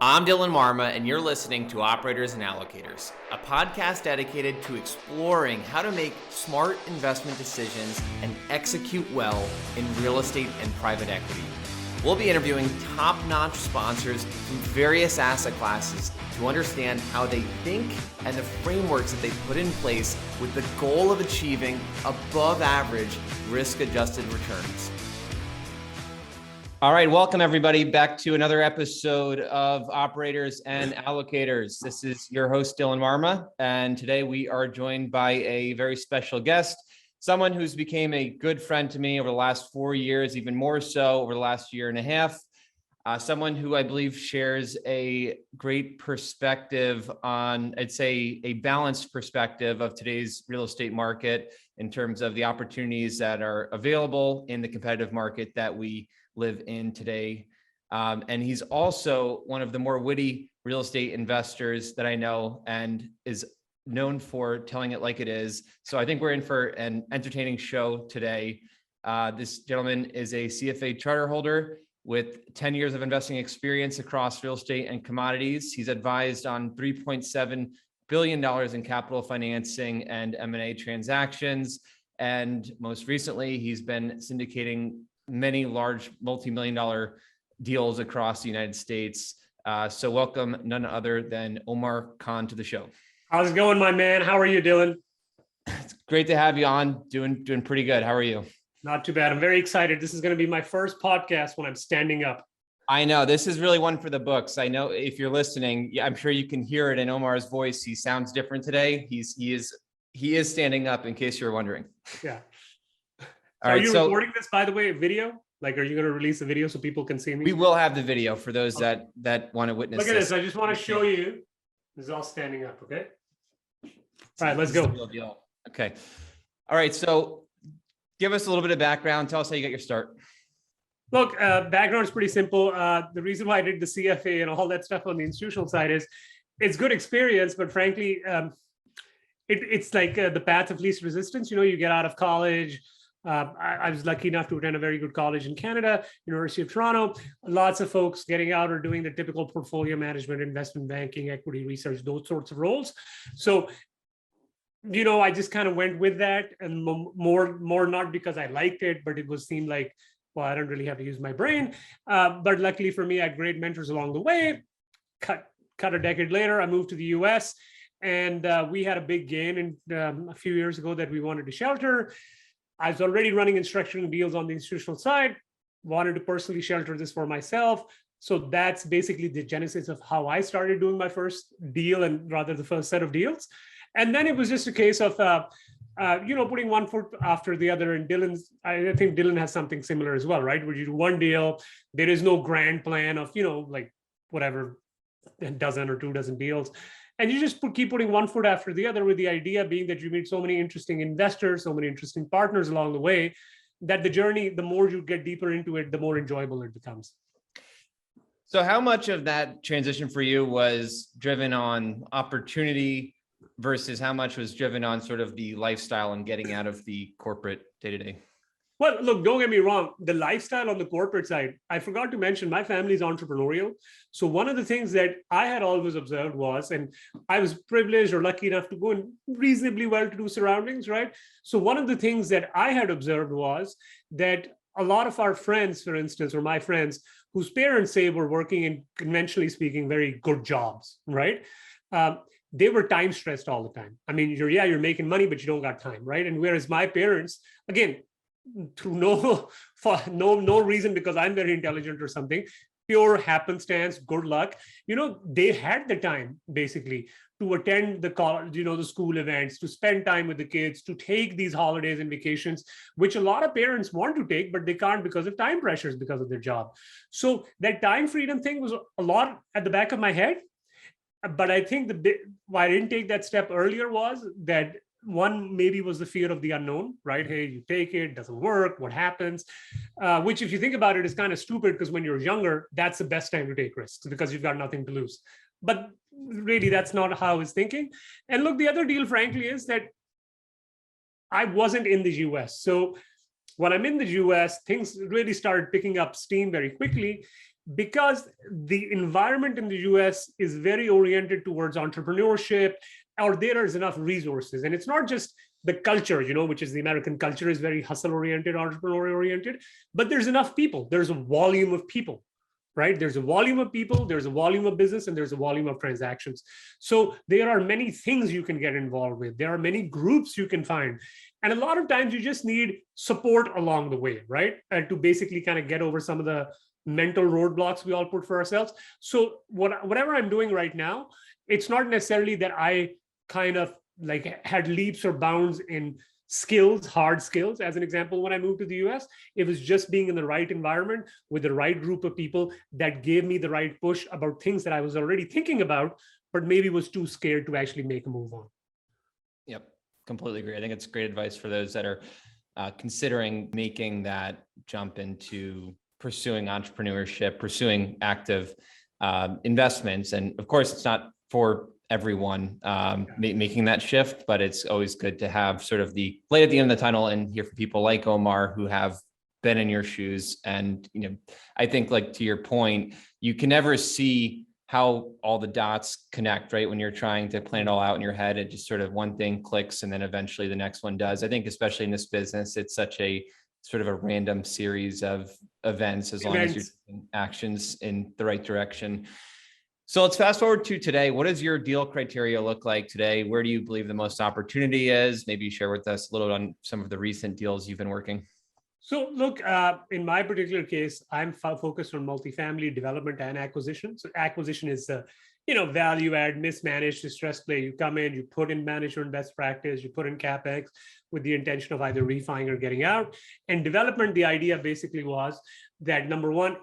I'm Dylan Marma, and you're listening to Operators and Allocators, a podcast dedicated to exploring how to make smart investment decisions and execute well in real estate and private equity. We'll be interviewing top-notch sponsors from various asset classes to understand how they think and the frameworks that they put in place with the goal of achieving above-average risk-adjusted returns. All right, welcome everybody back to another episode of Operators and Allocators. This is your host, Dylan Marma, and today we are joined by a very special guest, someone who's became a good friend to me over the last 4 years, even more so over the last year and a half. Someone who I believe shares a great perspective on, I'd say, a balanced perspective of today's real estate market in terms of the opportunities that are available in the competitive market that we live in today. And he's also one of the more witty real estate investors that I know and is known for telling it like it is. So I think we're in for an entertaining show today. This gentleman is a CFA charter holder with 10 years of investing experience across real estate and commodities. He's advised on $3.7 billion in capital financing and M&A transactions. And most recently, he's been syndicating many large multi-million-dollar deals across the United States. So welcome none other than Omar Khan to the show. How's it going, my man? How are you, Dylan? It's great to have you on. Doing pretty good. How are you? Not too bad. I'm very excited. This is going to be my first podcast when I'm standing up. I know this is really one for the books. I know if you're listening, I'm sure you can hear it in Omar's voice. He sounds different today. He is standing up, in case you're wondering. Yeah. All right, are you recording this, by the way, video? Like, are you going to release a video so people can see me? We will have the video for those that want to witness. Look at this. I just want to show you. This is all standing up. Okay. All right, let's go. Okay. All right. So give us a little bit of background. Tell us how you got your start. Look, background is pretty simple. The reason why I did the CFA and all that stuff on the institutional side is it's good experience, but frankly, it's like the path of least resistance. You know, you get out of college. I was lucky enough to attend a very good college in Canada, University of Toronto. Lots of folks getting out or doing the typical portfolio management, investment banking, equity research, those sorts of roles. So, you know, I just kind of went with that, and more not because I liked it, but it seemed like, well, I don't really have to use my brain. But luckily for me, I had great mentors along the way. Cut a decade later, I moved to the US, and we had a big gain in a few years ago that we wanted to shelter. I was already running and structuring deals on the institutional side, wanted to personally shelter this for myself. So that's basically the genesis of how I started doing my first deal, and rather the first set of deals. And then it was just a case of, putting one foot after the other. And I think Dylan has something similar as well, right? Where you do one deal, there is no grand plan of, like whatever, a dozen or 2 dozen deals. And you just keep putting one foot after the other, with the idea being that you meet so many interesting investors, so many interesting partners along the way, that the journey, the more you get deeper into it, the more enjoyable it becomes. So how much of that transition for you was driven on opportunity versus how much was driven on sort of the lifestyle and getting out of the corporate day-to-day? Well, look, don't get me wrong. The lifestyle on the corporate side, I forgot to mention, my family is entrepreneurial. So one of the things that I had always observed was, and I was privileged or lucky enough to go in reasonably well-to-do surroundings, right? So one of the things that I had observed was that a lot of our friends, for instance, or my friends whose parents say were working in, conventionally speaking, very good jobs, right? They were time stressed all the time. I mean, you're making money, but you don't got time, right? And whereas my parents, again, through no reason, because I'm very intelligent or something, pure happenstance, good luck, they had the time basically to attend the college, the school events, to spend time with the kids, to take these holidays and vacations, which a lot of parents want to take, but they can't because of time pressures, because of their job. So that time freedom thing was a lot at the back of my head. But I think why I didn't take that step earlier was that one maybe was the fear of the unknown, right? Hey, you take it, doesn't work, what happens? Which, if you think about it, is kind of stupid, because when you're younger, that's the best time to take risks because you've got nothing to lose. But really, that's not how I was thinking. And look, the other deal, frankly, is that I wasn't in the US. So when I'm in the US, things really started picking up steam very quickly. because the environment in the US is very oriented towards entrepreneurship, or there is enough resources. And it's not just the culture, which is the American culture is very hustle oriented, entrepreneur oriented, but there's enough people. There's a volume of people, right? There's a volume of people, there's a volume of business, and there's a volume of transactions. So there are many things you can get involved with. There are many groups you can find. And a lot of times you just need support along the way, right? And to basically kind of get over some of the mental roadblocks we all put for ourselves. So whatever I'm doing right now, it's not necessarily that I kind of like had leaps or bounds in skills, hard skills. As an example, when I moved to the US, it was just being in the right environment with the right group of people that gave me the right push about things that I was already thinking about, but maybe was too scared to actually make a move on. Yep, completely agree. I think it's great advice for those that are considering making that jump into pursuing entrepreneurship, pursuing active investments. And of course, it's not for everyone making that shift, but it's always good to have sort of the light at the end of the tunnel and hear from people like Omar who have been in your shoes. And, I think, like, to your point, you can never see how all the dots connect, right? When you're trying to plan it all out in your head, it just sort of one thing clicks and then eventually the next one does. I think especially in this business, it's such a sort of a random series of events as long as you're taking actions in the right direction. So let's fast forward to today. What does your deal criteria look like today? Where do you believe the most opportunity is? Maybe share with us a little on some of the recent deals you've been working. So look, in my particular case, I'm focused on multifamily development and acquisition. So acquisition is value add, mismanaged, distressed play. You come in, you put in management best practice, you put in CapEx with the intention of either refining or getting out. And development, the idea basically was that, number one,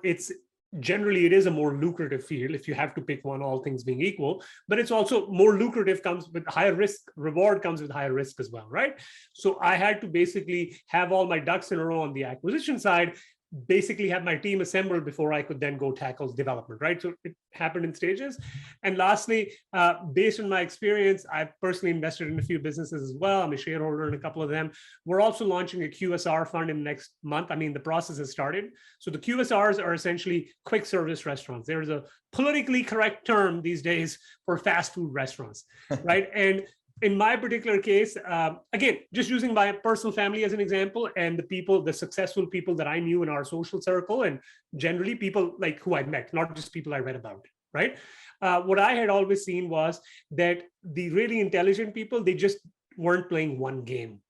generally it is a more lucrative field if you have to pick one, all things being equal, but it's also more lucrative, comes with higher risk, reward comes with higher risk as well, right? So I had to basically have all my ducks in a row on the acquisition side, basically have my team assembled before I could then go tackle development, right? So it happened in stages. And lastly, based on my experience, I've personally invested in a few businesses as well. I'm a shareholder in a couple of them. We're also launching a QSR fund in the next month. I mean, the process has started. So the QSRs are essentially quick service restaurants. There's a politically correct term these days for fast food restaurants, right? And in my particular case, again, just using my personal family as an example, and the successful people that I knew in our social circle, and generally people like who I met, not just people I read about, right? What I had always seen was that the really intelligent people, they just weren't playing one game.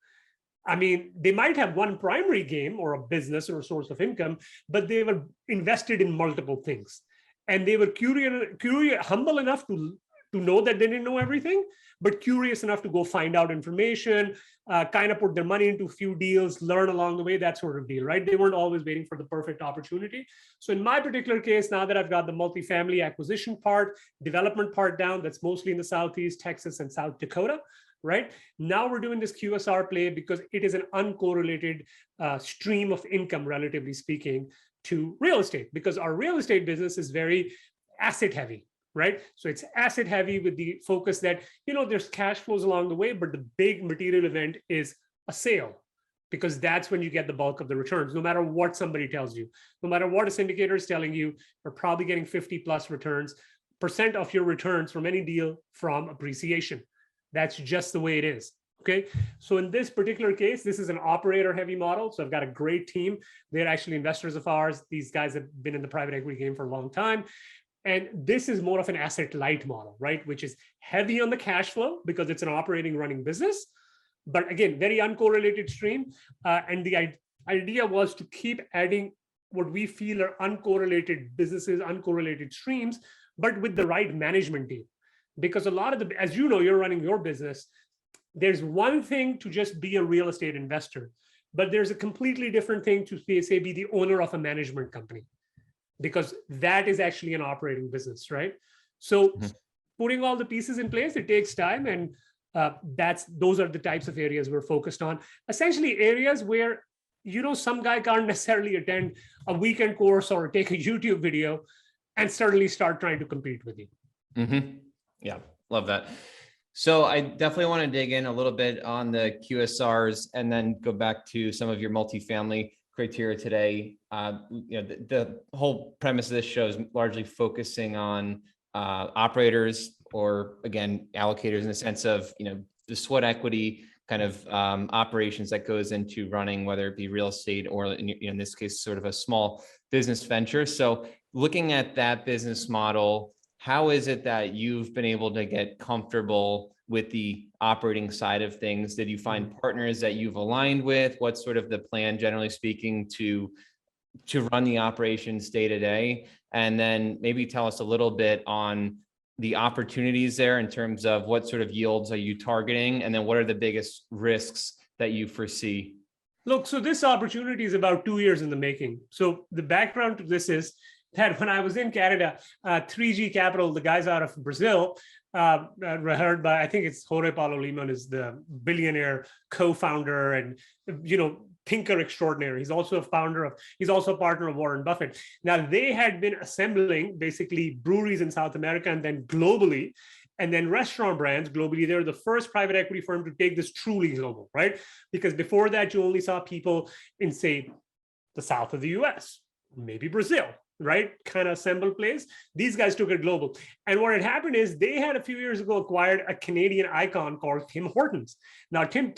I mean, they might have one primary game or a business or a source of income, but they were invested in multiple things. And they were curious, humble enough to know that they didn't know everything, but curious enough to go find out information, kind of put their money into a few deals, learn along the way, that sort of deal, right? They weren't always waiting for the perfect opportunity. So in my particular case, now that I've got the multifamily acquisition part, development part down, that's mostly in the Southeast, Texas, and South Dakota, right? Now we're doing this QSR play because it is an uncorrelated stream of income, relatively speaking, to real estate, because our real estate business is very asset heavy, right? So it's asset heavy with the focus that, there's cash flows along the way, but the big material event is a sale, because that's when you get the bulk of the returns, no matter what somebody tells you, no matter what a syndicator is telling you, you're probably getting 50+ percent of your returns from any deal from appreciation. That's just the way it is. Okay. So in this particular case, this is an operator heavy model. So I've got a great team. They're actually investors of ours. These guys have been in the private equity game for a long time. And this is more of an asset light model, right? Which is heavy on the cash flow because it's an operating running business, but again, very uncorrelated stream. And the idea was to keep adding what we feel are uncorrelated businesses, uncorrelated streams, but with the right management team. Because a lot of as you know, you're running your business, there's one thing to just be a real estate investor, but there's a completely different thing to be the owner of a management company, because that is actually an operating business, right? So putting all the pieces in place, it takes time. And those are the types of areas we're focused on. Essentially areas where, some guy can't necessarily attend a weekend course or take a YouTube video and suddenly start trying to compete with you. Mm-hmm. Yeah, love that. So I definitely want to dig in a little bit on the QSRs and then go back to some of your multifamily criteria today. The whole premise of this show is largely focusing on operators, or again, allocators, in the sense of, the sweat equity kind of operations that goes into running, whether it be real estate or in this case, sort of a small business venture. So looking at that business model, how is it that you've been able to get comfortable with the operating side of things? Did you find partners that you've aligned with? What's sort of the plan, generally speaking, to run the operations day to day? And then maybe tell us a little bit on the opportunities there in terms of what sort of yields are you targeting? And then what are the biggest risks that you foresee? Look, so this opportunity is about 2 years in the making. So the background to this is that when I was in Canada, 3G Capital, the guys out of Brazil, heard by, I think it's Jorge Paulo Limon, is the billionaire co-founder and, thinker extraordinary. He's also a partner of Warren Buffett. Now, they had been assembling basically breweries in South America and then globally, and then restaurant brands globally. They're the first private equity firm to take this truly global, right? Because before that, you only saw people in, say, the south of the US, maybe Brazil, right? Kind of assemble place. These guys took it global. And what had happened is they had a few years ago acquired a Canadian icon called Tim Hortons. Now, Tim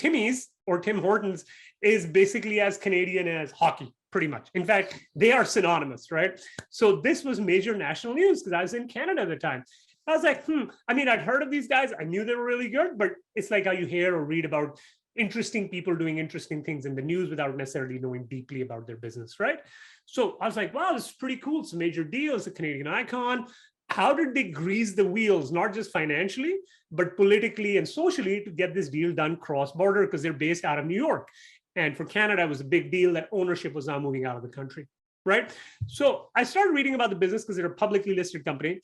Hortons is basically as Canadian as hockey, pretty much. In fact, they are synonymous, right? So this was major national news because I was in Canada at the time. I was like, I'd heard of these guys. I knew they were really good, but it's like how you hear or read about interesting people doing interesting things in the news without necessarily knowing deeply about their business, right? So I was like, wow, this is pretty cool. It's a major deal. It's a Canadian icon. How did they grease the wheels, not just financially, but politically and socially, to get this deal done cross-border, because they're based out of New York. And for Canada, it was a big deal that ownership was now moving out of the country, right? So I started reading about the business because they're a publicly listed company.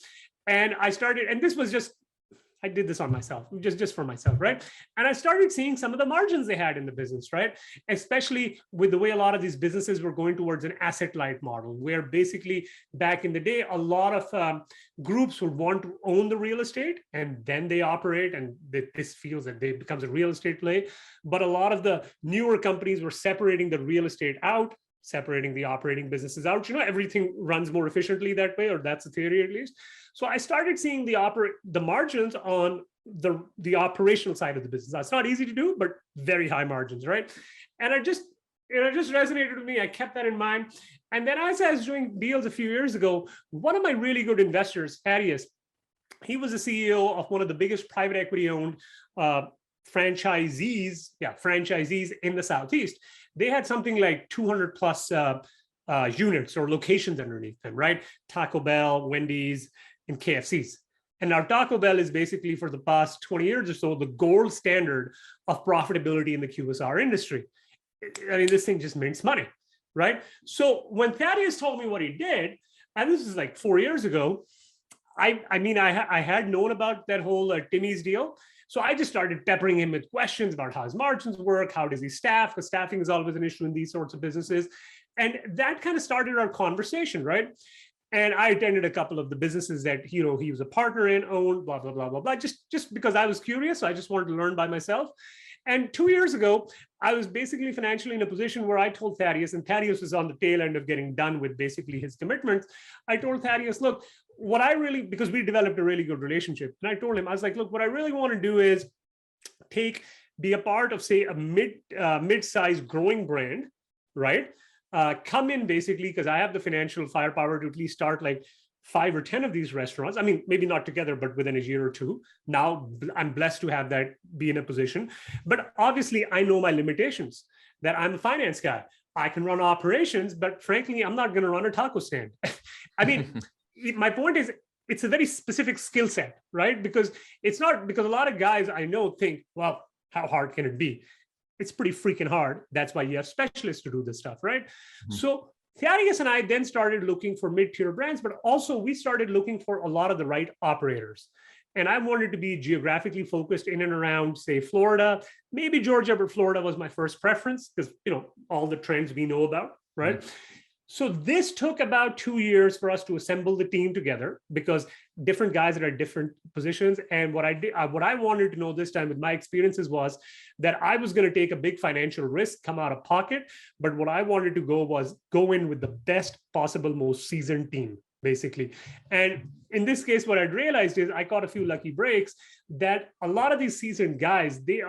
And this was just, I did this on myself, just for myself, right? And I started seeing some of the margins they had in the business, right? Especially with the way a lot of these businesses were going towards an asset-light model, where basically back in the day, a lot of groups would want to own the real estate and then they operate, and this feels that it becomes a real estate play. But a lot of the newer companies were separating the real estate out, separating the operating businesses out. Everything runs more efficiently that way, or that's the theory at least. So I started seeing the margins on the operational side of the business. That's not easy to do, but very high margins, right? And it just resonated with me. I kept that in mind. And then as I was doing deals a few years ago, one of my really good investors, Thaddeus, he was the CEO of one of the biggest private equity owned franchisees in the Southeast. They had something like 200 plus units or locations underneath them, right? Taco Bell, Wendy's, and KFC's. And now Taco Bell is basically, for the past 20 years or so, the gold standard of profitability in the QSR industry. I mean, this thing just makes money, right? So when Thaddeus told me what he did, and this is like 4 years ago, I had known about that whole Timmy's deal. So I just started peppering him with questions about how his margins work, how does he staff, because staffing is always an issue in these sorts of businesses. And that kind of started our conversation, right? And I attended a couple of the businesses that, he was a partner in, owned, blah, blah, blah, blah, blah, just because I was curious. So I just wanted to learn by myself. And 2 years ago, I was basically financially in a position where I told Thaddeus, and Thaddeus was on the tail end of getting done with basically his commitments. I told Thaddeus, look, because we developed a really good relationship. And I told him, I was like, look, what I really want to do is be a part of, say, a mid-sized growing brand, right? Come in basically, because I have the financial firepower to at least start like 5 or 10 of these restaurants. I mean, maybe not together, but within a year or two. Now I'm blessed to have that be in a position. But obviously, I know my limitations, that I'm a finance guy. I can run operations, but frankly, I'm not going to run a taco stand. I mean, my point is, it's a very specific skill set, right? Because a lot of guys I know think, well, how hard can it be? It's pretty freaking hard. That's why you have specialists to do this stuff, right? Mm-hmm. So Thaddeus and I then started looking for mid-tier brands, but also we started looking for a lot of the right operators. And I wanted to be geographically focused in and around, say, Florida, maybe Georgia, but Florida was my first preference because, all the trends we know about, right? Mm-hmm. So this took about 2 years for us to assemble the team together, because different guys that are different positions. And what I did, what I wanted to know this time with my experiences was that I was going to take a big financial risk, come out of pocket. But what I wanted to go in with the best possible, most seasoned team, basically. And in this case, what I'd realized is I caught a few lucky breaks that a lot of these seasoned guys, they've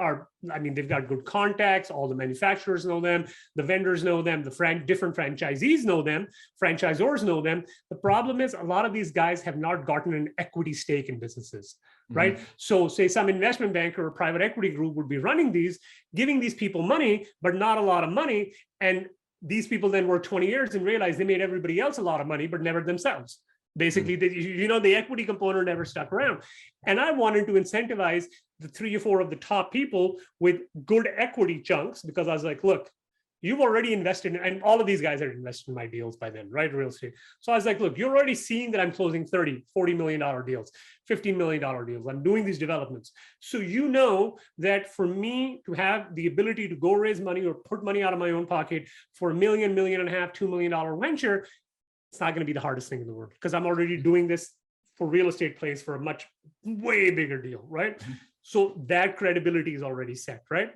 got good contacts. All the manufacturers know them, the vendors know them, the different franchisees know them, franchisors know them. The problem is a lot of these guys have not gotten an equity stake in businesses, right? So say some investment banker or private equity group would be running these, giving these people money, but not a lot of money. And these people then work 20 years and realize they made everybody else a lot of money, but never themselves. Basically, the equity component never stuck around. And I wanted to incentivize the 3 or 4 of the top people with good equity chunks, because I was like, look, you've already invested, and all of these guys had invested in my deals by then, right? Real estate. So I was like, look, you're already seeing that I'm closing $30-40 million deals, $15 million deals. I'm doing these developments. So you know that for me to have the ability to go raise money or put money out of my own pocket for $1 million, $1.5 million, $2 million venture, it's not going to be the hardest thing in the world, because I'm already doing this for real estate plays for a way bigger deal, right? So that credibility is already set, right?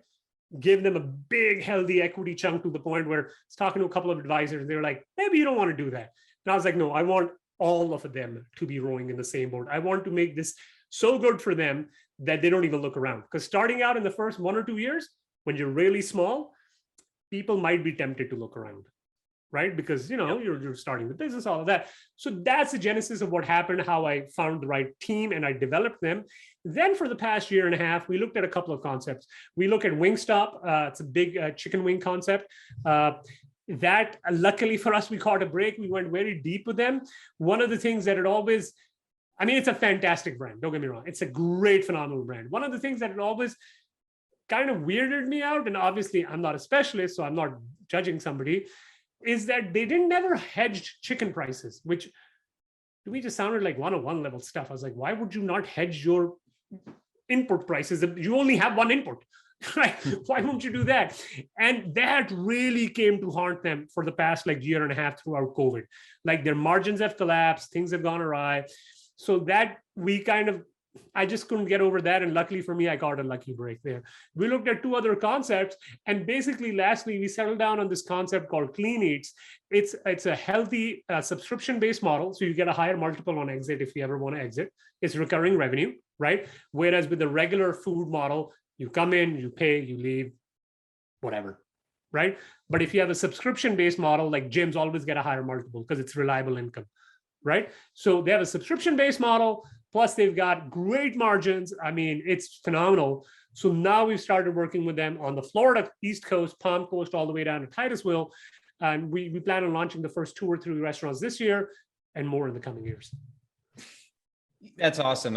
Give them a big, healthy equity chunk to the point where it's talking to a couple of advisors. They're like, maybe you don't want to do that. And I was like, no, I want all of them to be rowing in the same boat. I want to make this so good for them that they don't even look around. Because starting out in the first 1 or 2 years, when you're really small, people might be tempted to look around, right? Because, you're starting the business, all of that. So that's the genesis of what happened, how I found the right team and I developed them. Then for the past 1.5 years, we looked at a couple of concepts. We look at Wingstop. It's a big chicken wing concept. That luckily for us, we caught a break. We went very deep with them. One of the things that it's a fantastic brand. Don't get me wrong. It's a great, phenomenal brand. One of the things that it always kind of weirded me out, and obviously I'm not a specialist, so I'm not judging somebody, is that they never hedged chicken prices, which to me just sounded like 101 level stuff. I was like, why would you not hedge your input prices? You only have one input, right? Why won't you do that? And that really came to haunt them for the past 1.5 years throughout COVID. Like their margins have collapsed, things have gone awry. So that I just couldn't get over that. And luckily for me, I got a lucky break there. We looked at 2 other concepts. And basically, lastly, we settled down on this concept called Clean Eats. It's a healthy subscription-based model. So you get a higher multiple on exit if you ever want to exit. It's recurring revenue, right? Whereas with the regular food model, you come in, you pay, you leave, whatever, right? But if you have a subscription-based model, like gyms always get a higher multiple because it's reliable income, right? So they have a subscription-based model. Plus, they've got great margins. It's phenomenal. So now we've started working with them on the Florida East Coast, Palm Coast, all the way down to Titusville. And we plan on launching the first 2 or 3 restaurants this year and more in the coming years. That's awesome.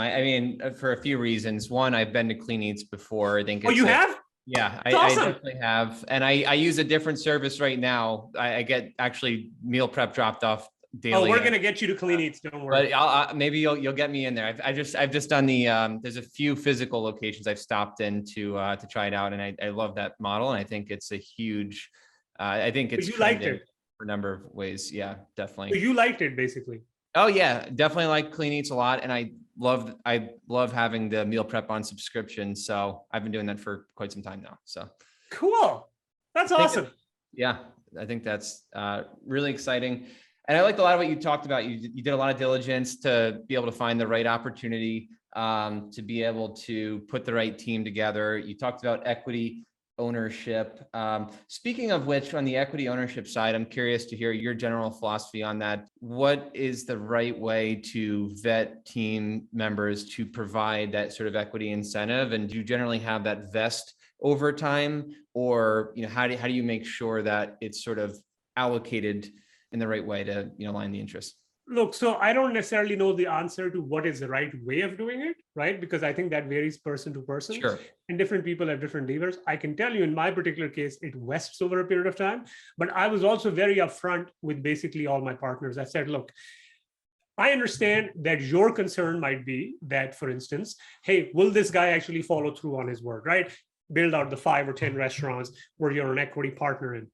For a few reasons. One, I've been to Clean Eats before. I think. Oh, you have? Yeah, awesome. I definitely have. And I use a different service right now. I get actually meal prep dropped off daily. Oh, we're gonna get you to Clean Eats. Don't worry. But maybe you'll get me in there. I've just done the. There's a few physical locations I've stopped in to try it out, and I love that model, and I think it's a huge. I think it's. You liked it for a number of ways. Yeah, definitely. So you liked it basically. Oh yeah, definitely like Clean Eats a lot, and I love having the meal prep on subscription. So I've been doing that for quite some time now. So cool. That's awesome. I think that's really exciting. And I liked a lot of what you talked about. You did a lot of diligence to be able to find the right opportunity, to be able to put the right team together. You talked about equity ownership. Speaking of which, on the equity ownership side, I'm curious to hear your general philosophy on that. What is the right way to vet team members to provide that sort of equity incentive? And do you generally have that vest over time? Or how do you make sure that it's sort of allocated in the right way to align the interests? Look, so I don't necessarily know the answer to what is the right way of doing it, right? Because I think that varies person to person. Sure. And different people have different levers. I can tell you in my particular case, it vests over a period of time. But I was also very upfront with basically all my partners. I said, look, I understand that your concern might be that, for instance, hey, will this guy actually follow through on his word, right? Build out the 5 or 10 restaurants where you're an equity partner in.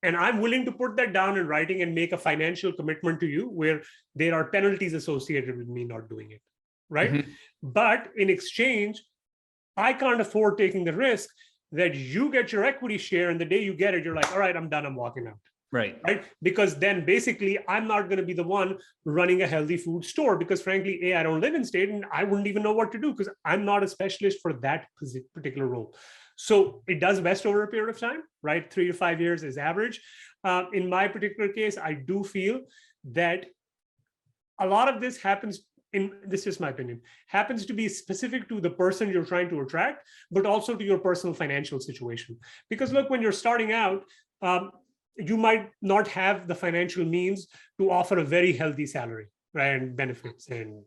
And I'm willing to put that down in writing and make a financial commitment to you where there are penalties associated with me not doing it, right? Mhm. But in exchange, I can't afford taking the risk that you get your equity share, and the day you get it, you're like, all right, I'm done, I'm walking out. Right. Right? Because then basically I'm not going to be the one running a healthy food store, because frankly, I don't live in state and I wouldn't even know what to do because I'm not a specialist for that particular role. So it does vest over a period of time, right? 3 to 5 years is average. In my particular case, I do feel that a lot of this happens this is my opinion, happens to be specific to the person you're trying to attract, but also to your personal financial situation. Because look, when you're starting out, you might not have the financial means to offer a very healthy salary, right? And benefits and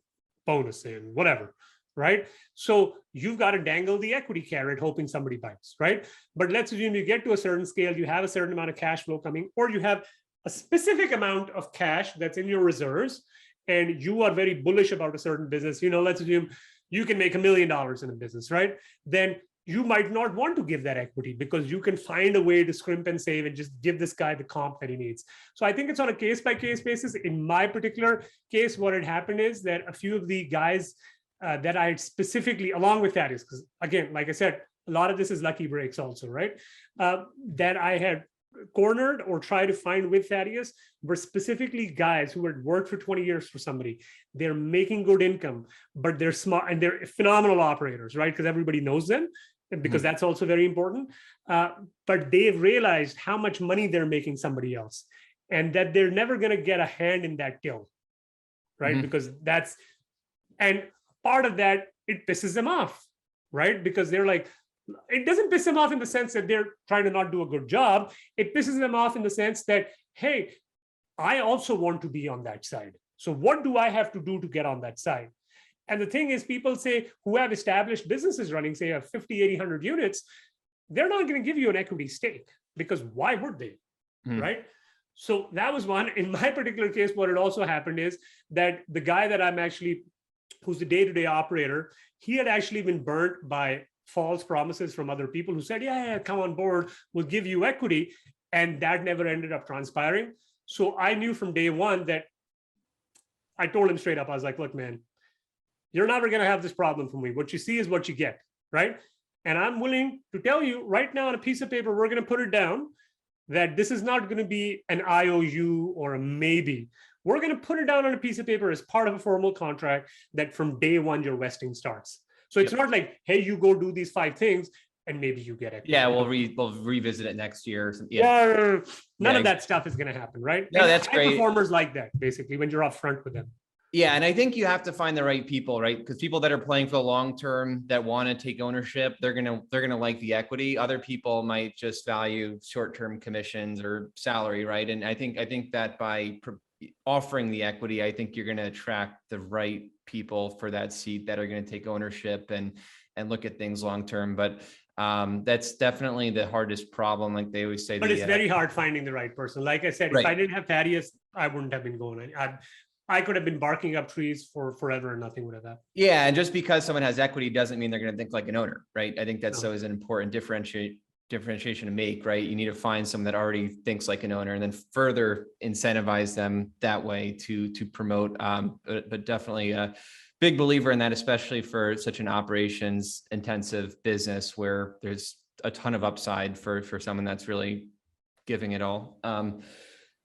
bonus and whatever, right? So you've got to dangle the equity carrot, hoping somebody bites, right? But let's assume you get to a certain scale, you have a certain amount of cash flow coming, or you have a specific amount of cash that's in your reserves, and you are very bullish about a certain business. Let's assume you can make $1 million in a business, right? Then you might not want to give that equity because you can find a way to scrimp and save and just give this guy the comp that he needs. So I think it's on a case-by-case basis. In my particular case, what had happened is that a few of the guys that I had specifically, along with that, is because again, like I said, a lot of this is lucky breaks also, right? That I had cornered or tried to find with Thaddeus were specifically guys who had worked for 20 years for somebody. They're making good income, but they're smart and they're phenomenal operators, right? Because everybody knows them, and because that's also very important. But they've realized how much money they're making somebody else, and that they're never going to get a hand in that till, right? Because and part of that, it pisses them off, right? Because they're like, it doesn't piss them off in the sense that they're trying to not do a good job. It pisses them off in the sense that, hey, I also want to be on that side. So what do I have to do to get on that side? And the thing is, people say who have established businesses running, say, 50, 80, 100 units, they're not going to give you an equity stake because why would they, right? So that was one. In my particular case, what had also happened is that the guy that who's the day-to-day operator, he had actually been burnt by false promises from other people who said, yeah, come on board, we'll give you equity. And that never ended up transpiring. So I knew from day one that I told him straight up, I was like, look, man, you're never going to have this problem from me. What you see is what you get, right? And I'm willing to tell you right now on a piece of paper, we're going to put it down that this is not going to be an IOU or a maybe. We're going to put it down on a piece of paper as part of a formal contract that from day one, your vesting starts. So it's not like, hey, you go do these 5 things and maybe you get it. Yeah, we'll revisit it next year. None of that stuff is going to happen, right? No, that's great. Performers like that, basically, when you're upfront with them. Yeah, and I think you have to find the right people, right? Because people that are playing for the long term that want to take ownership, they're gonna like the equity. Other people might just value short-term commissions or salary, right? And I think that by offering the equity, I think you're going to attract the right people for that seat that are going to take ownership and look at things long term. But that's definitely the hardest problem, like they always say. But it's very hard finding the right person. Like I said, if I didn't have Thaddeus, I wouldn't have been going. I could have been barking up trees for forever and nothing would have happened. Yeah, and just because someone has equity doesn't mean they're going to think like an owner, right? I think that's always an important differentiation to make, right? You need to find someone that already thinks like an owner and then further incentivize them that way to promote. But definitely a big believer in that, especially for such an operations intensive business where there's a ton of upside for someone that's really giving it all.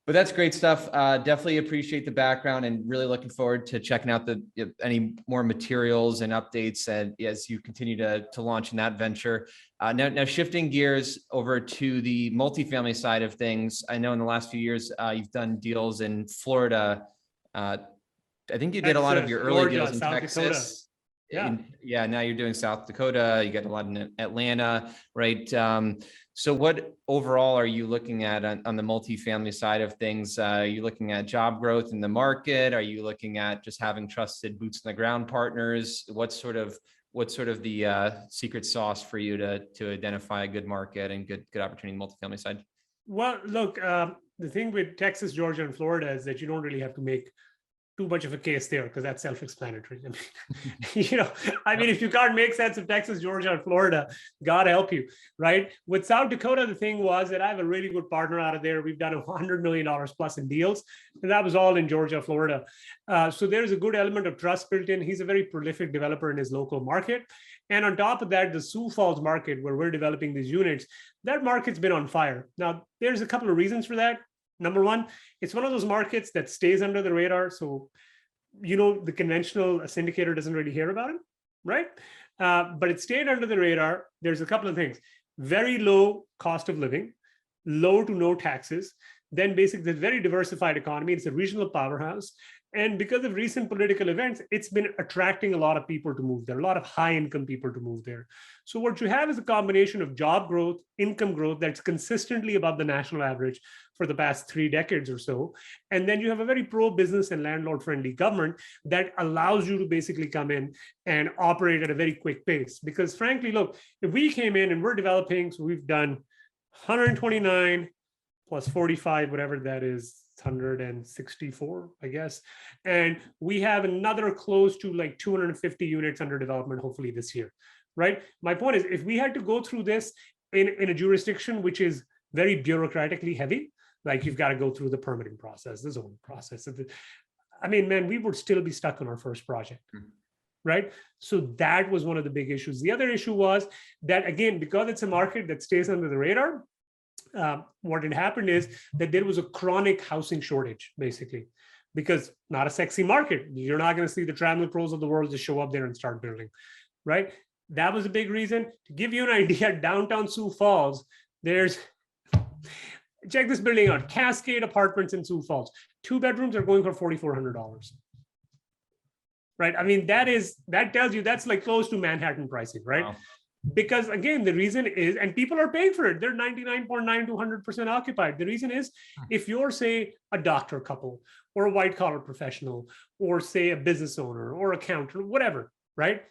But that's great stuff. Definitely appreciate the background and really looking forward to checking out any more materials and updates as you continue to launch in that venture. Now shifting gears over to the multifamily side of things. I know in the last few years, you've done deals in Florida. I think you did a lot of your early deals in South Texas. Yeah. Now you're doing South Dakota. You got a lot in Atlanta, right? So what overall are you looking at on the multifamily side of things? Are you looking at job growth in the market? Are you looking at just having trusted boots on the ground partners? What's sort of the secret sauce for you to identify a good market and good opportunity in the multifamily side? Well, look, the thing with Texas, Georgia, and Florida is that you don't really have to make too much of a case there because that's self-explanatory. I mean, if you can't make sense of Texas, Georgia, or Florida, God help you, right? With South Dakota, the thing was that I have a really good partner out of there. We've done $100 million plus in deals, and that was all in Georgia, Florida. So there's a good element of trust built in. He's a very prolific developer in his local market. And on top of that, the Sioux Falls market, where we're developing these units, that market's been on fire. Now, there's a couple of reasons for that. Number one, it's one of those markets that stays under the radar. So, the conventional syndicator doesn't really hear about it, right? But it stayed under the radar. There's a couple of things. Very low cost of living, low to no taxes. Then basically, the very diversified economy. It's a regional powerhouse. And because of recent political events, it's been attracting a lot of people to move there, a lot of high-income people to move there. So what you have is a combination of job growth, income growth that's consistently above the national average for the past 3 decades or so. And then you have a very pro-business and landlord-friendly government that allows you to basically come in and operate at a very quick pace. Because frankly, look, if we came in and we're developing, so we've done 129 plus 45, whatever that is, 164, I guess. And we have another close to like 250 units under development, hopefully this year, right? My point is, if we had to go through this in a jurisdiction which is very bureaucratically heavy, like you've got to go through the permitting process, the zoning process. I mean, man, we would still be stuck on our first project, right? So that was one of the big issues. The other issue was that, again, because it's a market that stays under the radar, what had happened is that there was a chronic housing shortage, basically, because not a sexy market. You're not going to see the Trammell Pros of the world just show up there and start building, right? That was a big reason. To give you an idea, downtown Sioux Falls, check this building out, Cascade Apartments in Sioux Falls. 2 bedrooms are going for $4,400. Right? I mean, that tells you that's like close to Manhattan pricing, right? Wow. Because again, the reason is, and people are paying for it, they're 99.9 to 100% occupied. The reason is, if you're, say, a doctor couple or a white collar professional, or say a business owner or accountant, whatever, right?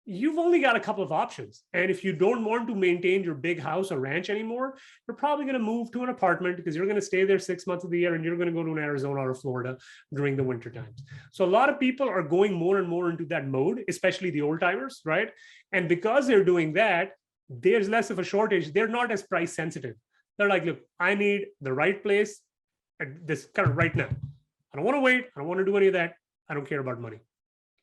You've only got a couple of options. And if you don't want to maintain your big house or ranch anymore, you're probably going to move to an apartment because you're going to stay there 6 months of the year and you're going to go to an Arizona or Florida during the winter times. So a lot of people are going more and more into that mode, especially the old timers, right? And because they're doing that, there's less of a shortage. They're not as price sensitive. They're like, look, I need the right place at this kind of right now. I don't want to wait. I don't want to do any of that. I don't care about money.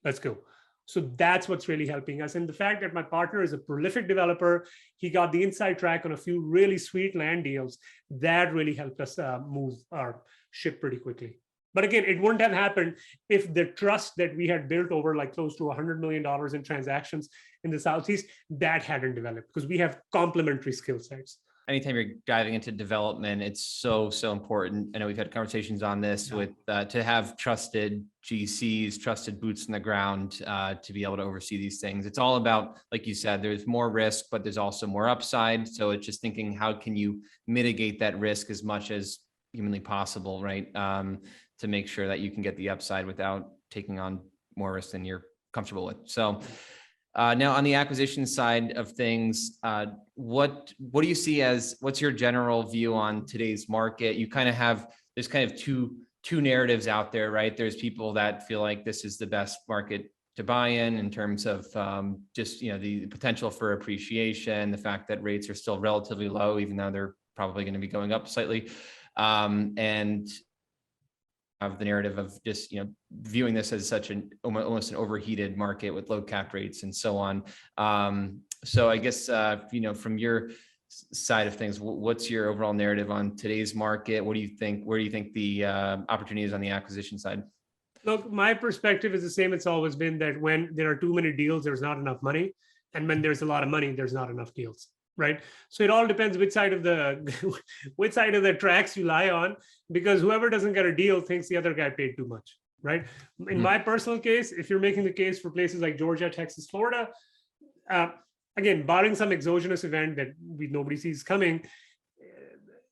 Let's go. So that's what's really helping us. And the fact that my partner is a prolific developer, he got the inside track on a few really sweet land deals, that really helped us move our ship pretty quickly. But again, it wouldn't have happened if the trust that we had built over like close to $100 million in transactions in the Southeast, that hadn't developed, because we have complementary skill sets. Anytime you're diving into development, it's so important. I know we've had conversations on this with to have trusted GCs, trusted boots in the ground to be able to oversee these things. It's all about, like you said, there's more risk, but there's also more upside. So it's just thinking, how can you mitigate that risk as much as humanly possible, right? To make sure that you can get the upside without taking on more risk than you're comfortable with. So now on the acquisition side of things, what do you see as, what's your general view on today's market? You kind of have, there's kind of two narratives out there, right? There's people that feel like this is the best market to buy in terms of just, the potential for appreciation, the fact that rates are still relatively low, even though they're probably going to be going up slightly. And have the narrative of just, viewing this as such an almost an overheated market with low cap rates and so on. So I guess, from your side of things, what's your overall narrative on today's market? What do you think, where do you think the opportunity is on the acquisition side? Look, my perspective is the same. It's always been that when there are too many deals, there's not enough money. And when there's a lot of money, there's not enough deals. Right. So it all depends which side of the tracks you lie on, because whoever doesn't get a deal thinks the other guy paid too much. Right. In my personal case, if you're making the case for places like Georgia, Texas, Florida, again, barring some exogenous event that nobody sees coming,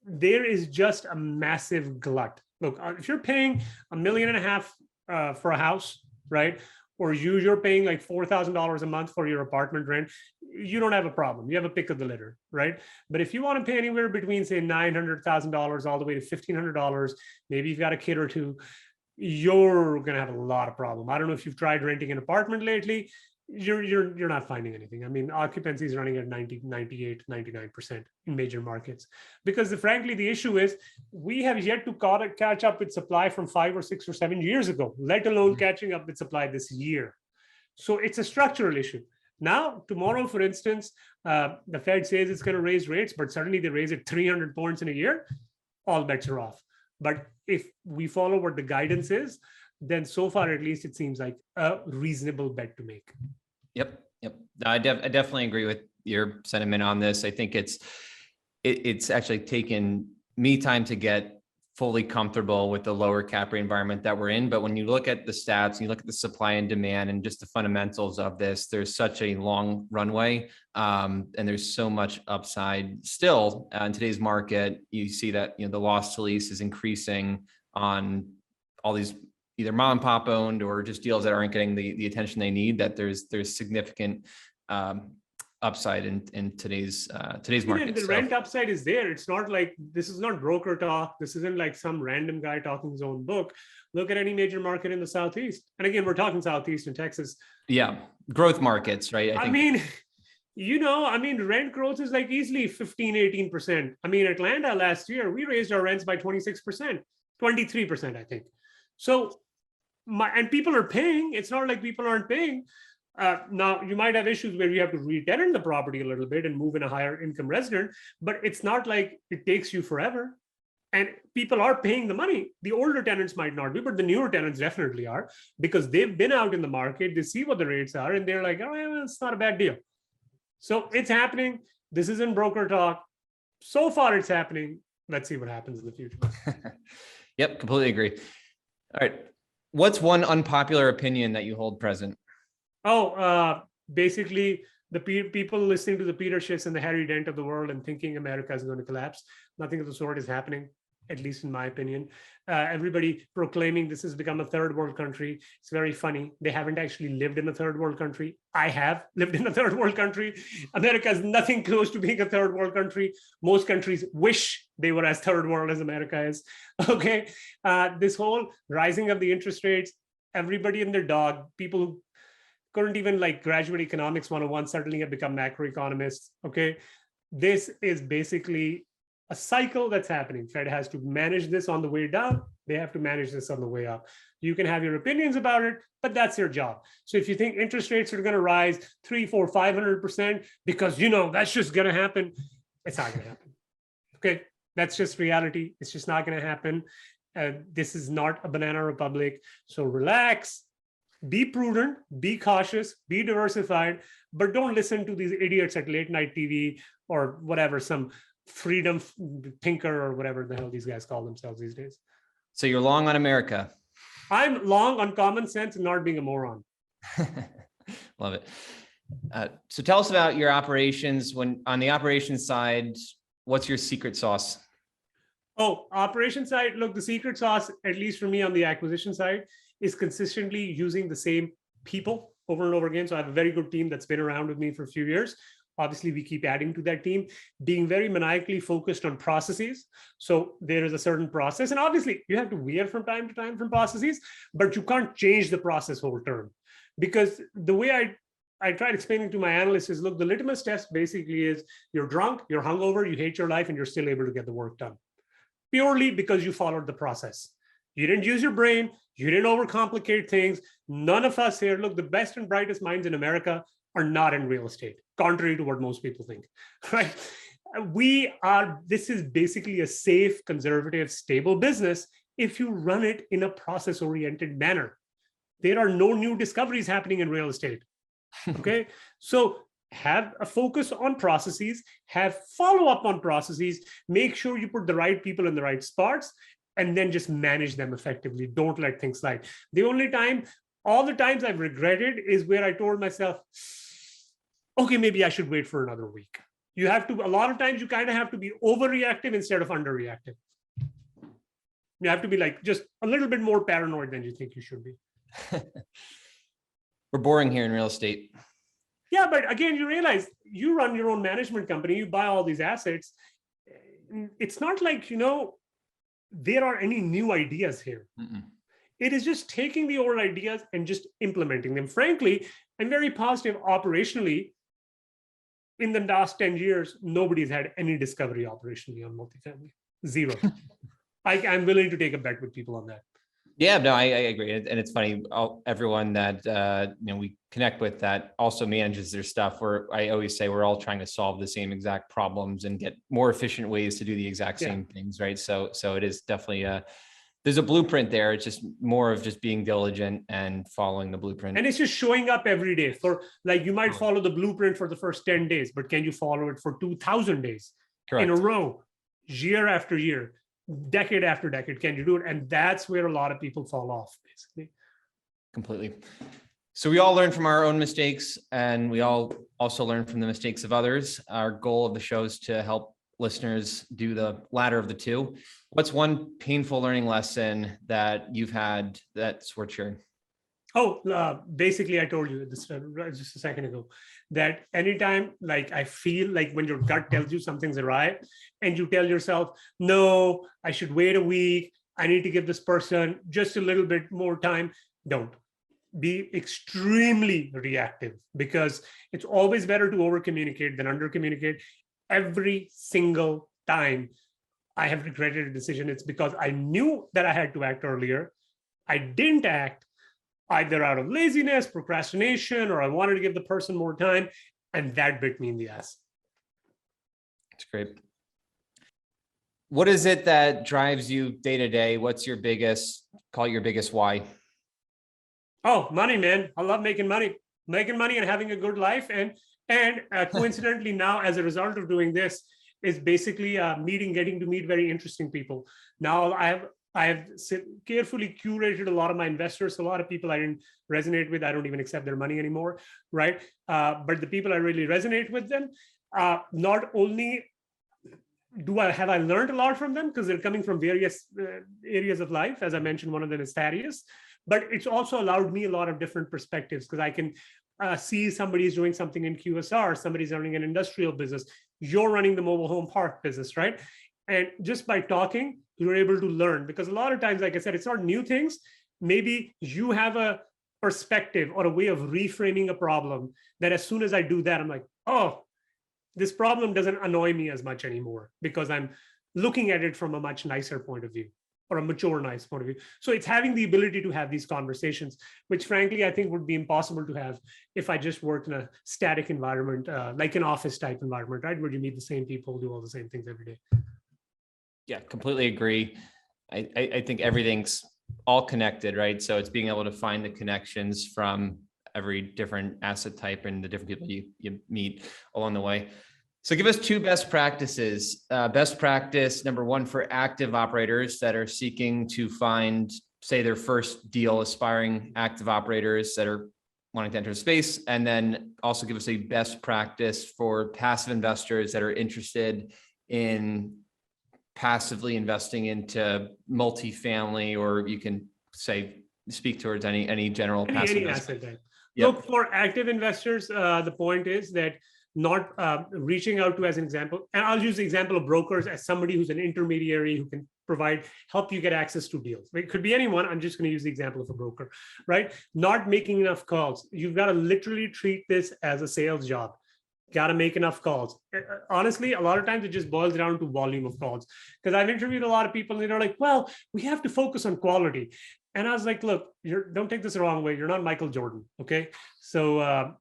there is just a massive glut. Look, if you're paying $1.5 million for a house, right, or you're paying like $4,000 a month for your apartment rent, you don't have a problem. You have a pick of the litter, right? But if you want to pay anywhere between, say, $900,000 all the way to $1,500, maybe you've got a kid or two, you're going to have a lot of problem. I don't know if you've tried renting an apartment lately. You're not finding anything. I mean, occupancy is running at 90, 98, 99% in major markets. Because frankly, the issue is we have yet to catch up with supply from 5 or 6 or 7 years ago, let alone catching up with supply this year. So it's a structural issue. Now, tomorrow, for instance, the Fed says it's going to raise rates, but suddenly they raise it 300 points in a year. All bets are off. But if we follow what the guidance is, then so far, at least, it seems like a reasonable bet to make. Yep. I definitely agree with your sentiment on this. I think it's actually taken me time to get fully comfortable with the lower cap rate environment that we're in. But when you look at the stats, and you look at the supply and demand and just the fundamentals of this, there's such a long runway, and there's so much upside still in today's market. You see that, the loss to lease is increasing on all these either mom and pop owned or just deals that aren't getting the attention they need, that there's significant upside in today's market. The rent upside is there. It's not like, this is not broker talk. This isn't like some random guy talking his own book. Look at any major market in the Southeast. And again, we're talking Southeast and Texas. Yeah. Growth markets, right? I think. Rent growth is like easily 15, 18%. I mean, Atlanta last year, we raised our rents by 26%, 23%, I think. So, and people are paying. It's not like people aren't paying. Now, you might have issues where you have to re-tenant the property a little bit and move in a higher income resident, but it's not like it takes you forever. And people are paying the money. The older tenants might not be, but the newer tenants definitely are, because they've been out in the market, they see what the rates are, and they're like, oh, well, it's not a bad deal. So it's happening. This isn't broker talk. So far, it's happening. Let's see what happens in the future. Yep, completely agree. All right. What's one unpopular opinion that you hold present? Basically, the people listening to the Peter Schiffs and the Harry Dent of the world and thinking America is going to collapse. Nothing of the sort is happening, at least in my opinion. Everybody proclaiming this has become a third world country. It's very funny. They haven't actually lived in a third world country. I have lived in a third world country. America is nothing close to being a third world country. Most countries wish they were as third world as America is. Okay. This whole rising of the interest rates, everybody and their dog, people who couldn't even graduate economics 101 suddenly have become macroeconomists. Okay. This is basically a cycle that's happening. Fed has to manage this on the way down. They have to manage this on the way up. You can have your opinions about it, but that's their job. So if you think interest rates are going to rise 3, 4, 500% because, that's just going to happen, it's not going to happen. Okay. That's just reality. It's just not going to happen. This is not a banana republic. So relax, be prudent, be cautious, be diversified, but don't listen to these idiots at late night TV or whatever, some freedom thinker or whatever the hell these guys call themselves these days. So you're long on America. I'm long on common sense and not being a moron. Love it. So tell us about your operations. When on the operations side, what's your secret sauce? Operations side. Look, the secret sauce, at least for me on the acquisition side, is consistently using the same people over and over again. So I have a very good team that's been around with me for a few years. Obviously, we keep adding to that team, being very maniacally focused on processes. So there is a certain process, and obviously you have to veer from time to time from processes, but you can't change the process whole term. Because the way I tried explaining to my analysts is, look, the litmus test basically is you're drunk, you're hungover, you hate your life, and you're still able to get the work done. Purely because you followed the process. You didn't use your brain, you didn't overcomplicate things. None of us here, look, the best and brightest minds in America are not in real estate, contrary to what most people think, right? This is basically a safe, conservative, stable business if you run it in a process-oriented manner. There are no new discoveries happening in real estate, okay? So have a focus on processes, have follow-up on processes, make sure you put the right people in the right spots, and then just manage them effectively. Don't let things slide. All the times I've regretted is where I told myself, okay, maybe I should wait for another week. A lot of times you kind of have to be overreactive instead of underreactive. You have to be just a little bit more paranoid than you think you should be. We're boring here in real estate. Yeah, but again, you realize you run your own management company, you buy all these assets. It's not like, there are any new ideas here. Mm-mm. It is just taking the old ideas and just implementing them. Frankly, I'm very positive operationally. In the last 10 years, nobody's had any discovery operationally on multifamily. Zero. I'm willing to take a bet with people on that. Yeah, no, I agree. And it's funny, everyone that, we connect with that also manages their stuff, where I always say we're all trying to solve the same exact problems and get more efficient ways to do the exact same things, right? So it is definitely there's a blueprint there. It's just more of just being diligent and following the blueprint. And it's just showing up every day. For like, you might follow the blueprint for the first 10 days, but can you follow it for 2,000 days in a row, year after year, decade after decade? Can you do it? And that's where a lot of people fall off, basically. Completely. So we all learn from our own mistakes, and we all also learn from the mistakes of others. Our goal of the show is to help listeners do the latter of the two. What's one painful learning lesson that you've had that's worth sharing? Basically, I told you this just a second ago, that anytime, like, I feel like when your gut tells you something's right, and you tell yourself, no, I should wait a week, I need to give this person just a little bit more time, don't. Be extremely reactive, because it's always better to over communicate than under communicate. Every single time I have regretted a decision, it's because I knew that I had to act earlier. I didn't act, either out of laziness, procrastination, or I wanted to give the person more time, and that bit me in the ass. That's great. What is it that drives you day to day? What's your biggest, call it your biggest why? Oh, money, man. I love making money and having a good life. And coincidentally now, as a result of doing this, is basically getting to meet very interesting people. Now I have carefully curated a lot of my investors. A lot of people I didn't resonate with, I don't even accept their money anymore, right? But the people I really resonate with them, not only have I learned a lot from them, because they're coming from various areas of life. As I mentioned, one of them is Thaddeus, but it's also allowed me a lot of different perspectives, because I can see somebody's doing something in QSR, somebody's running an industrial business, you're running the mobile home park business, right? And just by talking, you're able to learn, because a lot of times, like I said, it's not new things. Maybe you have a perspective or a way of reframing a problem that as soon as I do that, I'm like, oh, this problem doesn't annoy me as much anymore, because I'm looking at it from a much nicer point of view, or a mature, nice point of view. So it's having the ability to have these conversations, which frankly, I think would be impossible to have if I just worked in a static environment, like an office type environment, right? Where you meet the same people, do all the same things every day. Yeah, completely agree. I think everything's all connected, right? So it's being able to find the connections from every different asset type and the different people you meet along the way. So give us two best practices. Best practice number one for active operators that are seeking to find, say, their first deal, aspiring active operators that are wanting to enter the space. And then also give us a best practice for passive investors that are interested in passively investing into multifamily, or you can say, speak towards any general passive asset type. Yep. Look, for active investors, the point is that not reaching out to, as an example, and I'll use the example of brokers as somebody who's an intermediary who can help you get access to deals. It could be anyone. I'm just going to use the example of a broker, right? Not making enough calls. You've got to literally treat this as a sales job. Got to make enough calls. Honestly, a lot of times it just boils down to volume of calls, because I've interviewed a lot of people and they're like, well, we have to focus on quality. And I was like, look, don't take this the wrong way. You're not Michael Jordan. Okay. So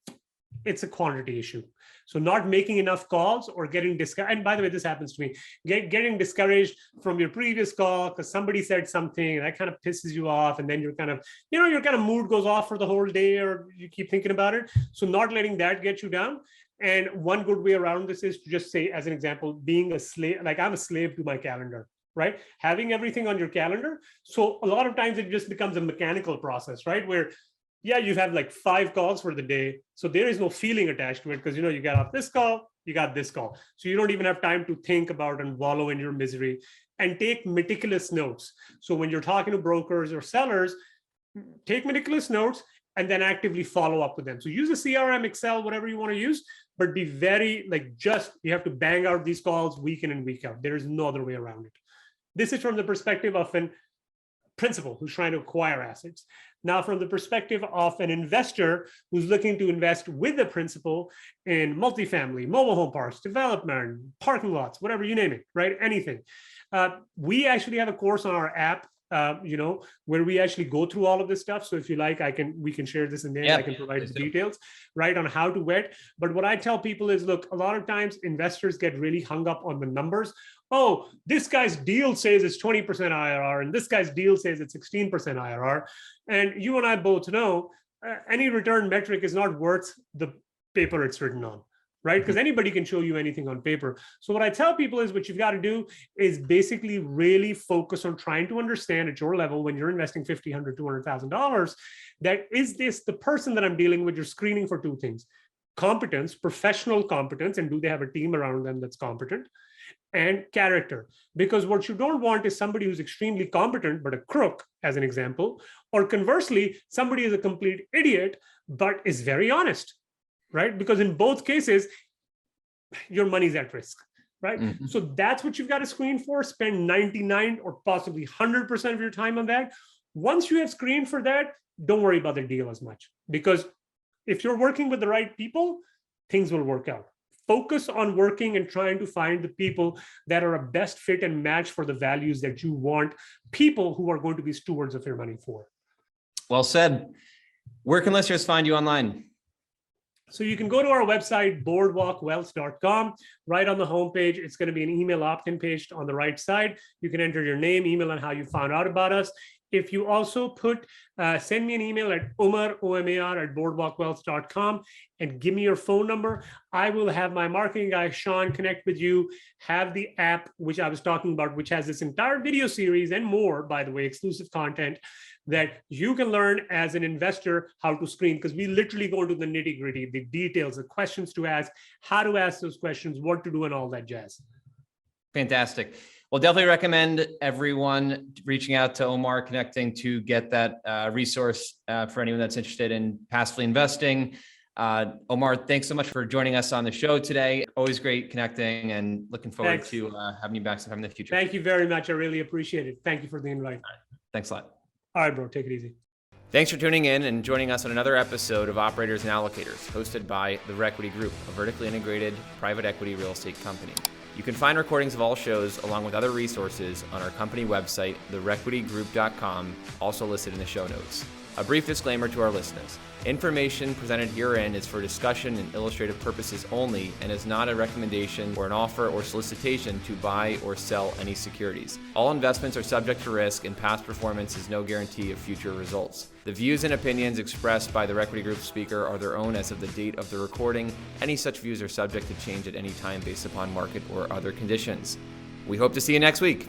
it's a quantity issue. So not making enough calls or getting discouraged. And by the way, this happens to me, getting discouraged from your previous call because somebody said something that kind of pisses you off. And then you're kind of, your kind of mood goes off for the whole day, or you keep thinking about it. So not letting that get you down. And one good way around this is to just say, as an example, being a slave, like I'm a slave to my calendar, right? Having everything on your calendar. So a lot of times it just becomes a mechanical process, right? Where, yeah, you have like 5 calls for the day. So there is no feeling attached to it, because, you got off this call, you got this call. So you don't even have time to think about and wallow in your misery, and take meticulous notes. So when you're talking to brokers or sellers, take meticulous notes and then actively follow up with them. So use a CRM, Excel, whatever you want to use, but be very you have to bang out these calls week in and week out. There is no other way around it. This is from the perspective of an principal who's trying to acquire assets. Now, from the perspective of an investor who's looking to invest with the principal in multifamily, mobile home parks, development, parking lots, whatever you name it, right? Anything. We actually have a course on our app, where we actually go through all of this stuff. So if you like, we can share this in there. I can provide the details, right, on how to vet. But what I tell people is, look, a lot of times investors get really hung up on the numbers. Oh, this guy's deal says it's 20% IRR, and this guy's deal says it's 16% IRR. And you and I both know any return metric is not worth the paper it's written on. Right? Because anybody can show you anything on paper. So what I tell people is what you've got to do is basically really focus on trying to understand at your level when you're investing $50,000, $100,000, $200,000, that is this the person that I'm dealing with, you're screening for two things: competence, professional competence, and do they have a team around them that's competent, and character. Because what you don't want is somebody who's extremely competent, but a crook, as an example, or conversely, somebody is a complete idiot, but is very honest. Right? Because in both cases, your money's at risk, right? Mm-hmm. So that's what you've got to screen for. Spend 99 or possibly 100% of your time on that. Once you have screened for that, don't worry about the deal as much. Because if you're working with the right people, things will work out. Focus on working and trying to find the people that are a best fit and match for the values that you want people who are going to be stewards of your money for. Well said. Where can listeners find you online? So you can go to our website, boardwalkwealth.com. Right on the homepage, it's going to be an email opt-in page on the right side. You can enter your name, email, and how you found out about us. If you also send me an email at Omar at boardwalkwealth.com and give me your phone number, I will have my marketing guy, Sean, connect with you, have the app, which I was talking about, which has this entire video series and more, by the way, exclusive content that you can learn as an investor how to screen, because we literally go into the nitty gritty, the details, the questions to ask, how to ask those questions, what to do, and all that jazz. Fantastic. Well, definitely recommend everyone reaching out to Omar, connecting to get that resource for anyone that's interested in passively investing. Omar, thanks so much for joining us on the show today. Always great connecting, and looking forward to having you back sometime in the future. Thank you very much. I really appreciate it. Thank you for the invite. Thanks a lot. All right, bro. Take it easy. Thanks for tuning in and joining us on another episode of Operators and Allocators, hosted by the Requity Group, a vertically integrated private equity real estate company. You can find recordings of all shows along with other resources on our company website, therequitygroup.com, also listed in the show notes. A brief disclaimer to our listeners. Information presented herein is for discussion and illustrative purposes only and is not a recommendation or an offer or solicitation to buy or sell any securities. All investments are subject to risk, and past performance is no guarantee of future results. The views and opinions expressed by the Requity Group speaker are their own as of the date of the recording. Any such views are subject to change at any time based upon market or other conditions. We hope to see you next week.